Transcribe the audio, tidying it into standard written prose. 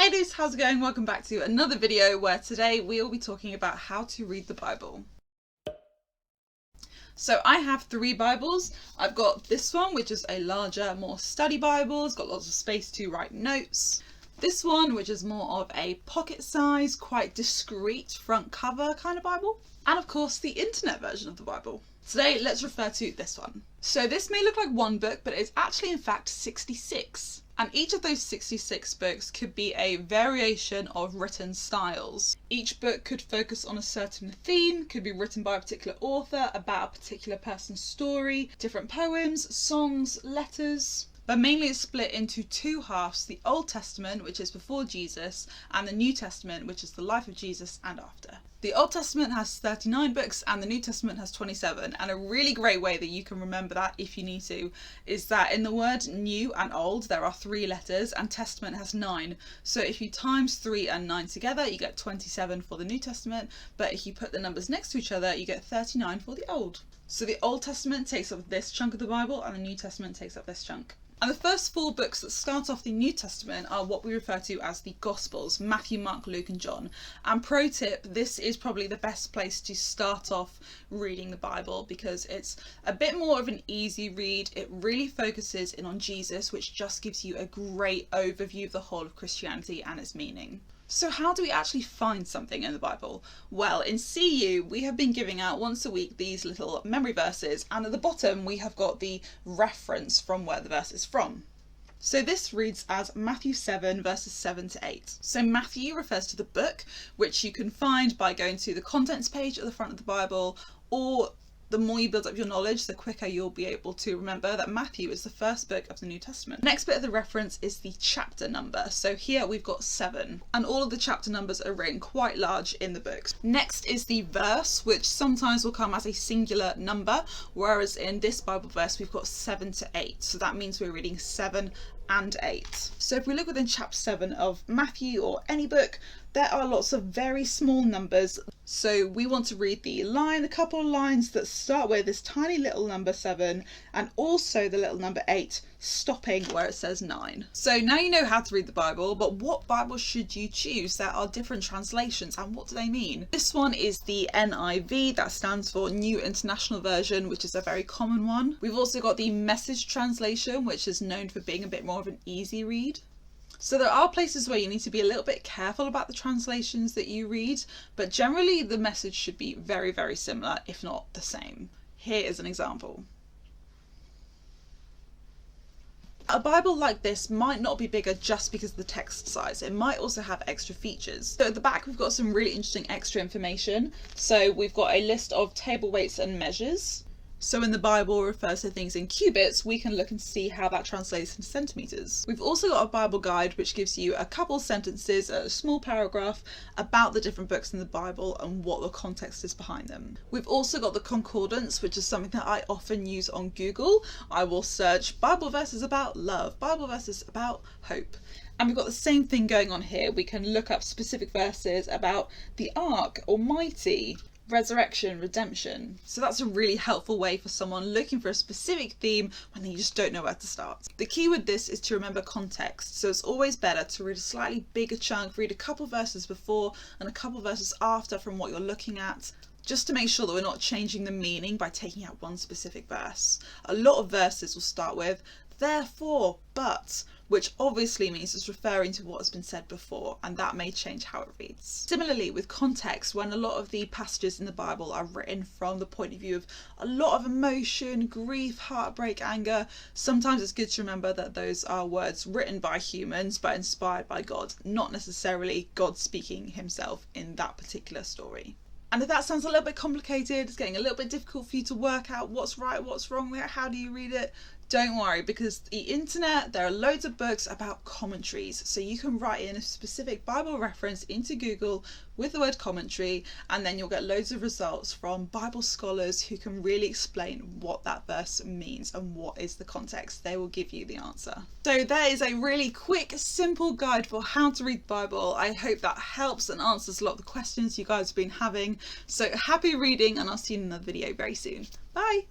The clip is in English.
Hey dudes, how's it going? Welcome back to another video where today we will be talking about how to read the Bible. So I have 3 Bibles. I've got this one, which is a larger, more study Bible. It's got lots of space to write notes. This one, which is more of a pocket size, quite discreet front cover kind of Bible. And of course the internet version of the Bible. Today, let's refer to this one. So this may look like one book, but it's actually in fact 66. And each of those 66 books could be a variation of written styles. Each book could focus on a certain theme, could be written by a particular author, about a particular person's story, different poems, songs, letters. But mainly it's split into 2 halves, the Old Testament, which is before Jesus, and the New Testament, which is the life of Jesus and after. The Old Testament has 39 books and the New Testament has 27, and a really great way that you can remember that if you need to is that in the word new and old there are 3 letters and testament has 9. So if you times 3 and 9 together you get 27 for the New Testament, but if you put the numbers next to each other you get 39 for the Old. So the Old Testament takes up this chunk of the Bible and the New Testament takes up this chunk. And the first 4 books that start off the New Testament are what we refer to as the Gospels, Matthew, Mark, Luke and John. And pro tip, this is probably the best place to start off reading the Bible because it's a bit more of an easy read. It really focuses in on Jesus, which just gives you a great overview of the whole of Christianity and its meaning. So how do we actually find something in the Bible? Well, in CU we have been giving out once a week these little memory verses, and at the bottom we have got the reference from where the verse is from. So this reads as Matthew 7 verses 7 to 8. So Matthew refers to the book, which you can find by going to the contents page at the front of the Bible, or the more you build up your knowledge, the quicker you'll be able to remember that Matthew is the first book of the New Testament. Next bit of the reference is the chapter number. So here we've got 7, and all of the chapter numbers are written quite large in the books. Next is the verse, which sometimes will come as a singular number, whereas in this Bible verse we've got 7 to 8. So that means we're reading 7 and 8. So if we look within chapter 7 of Matthew or any book, there are lots of very small numbers. So we want to read a couple of lines that start with this tiny little number 7 and also the little number 8, stopping where it says 9. So now you know how to read the Bible, but what Bible should you choose? There are different translations, and what do they mean? This one is the NIV, that stands for New International Version, which is a very common one. We've also got the Message translation, which is known for being a bit more of an easy read. So there are places where you need to be a little bit careful about the translations that you read, but generally the message should be very, very similar, if not the same. Here is an example. A Bible like this might not be bigger just because of the text size. It might also have extra features. So at the back we've got some really interesting extra information. So we've got a list of table weights and measures. So when the Bible refers to things in cubits, we can look and see how that translates into centimetres. We've also got a Bible guide which gives you a couple sentences, a small paragraph about the different books in the Bible and what the context is behind them. We've also got the Concordance, which is something that I often use on Google. I will search Bible verses about love, Bible verses about hope. And we've got the same thing going on here. We can look up specific verses about the Ark, Almighty, resurrection, redemption. So that's a really helpful way for someone looking for a specific theme when they just don't know where to start. The key with this is to remember context. So it's always better to read a slightly bigger chunk, read a couple verses before and a couple verses after from what you're looking at, just to make sure that we're not changing the meaning by taking out one specific verse. A lot of verses will start with therefore, but, which obviously means it's referring to what has been said before, and that may change how it reads. Similarly with context, when a lot of the passages in the Bible are written from the point of view of a lot of emotion, grief, heartbreak, anger, sometimes it's good to remember that those are words written by humans but inspired by God, not necessarily God speaking himself in that particular story. And if that sounds a little bit complicated, it's getting a little bit difficult for you to work out what's right, what's wrong there, how do you read it, don't worry, because the internet, there are loads of books about commentaries. So you can write in a specific Bible reference into Google with the word commentary, and then you'll get loads of results from Bible scholars who can really explain what that verse means and what is the context. They will give you the answer. So there is a really quick, simple guide for how to read the Bible. I hope that helps and answers a lot of the questions you guys have been having. So happy reading, and I'll see you in another video very soon. Bye!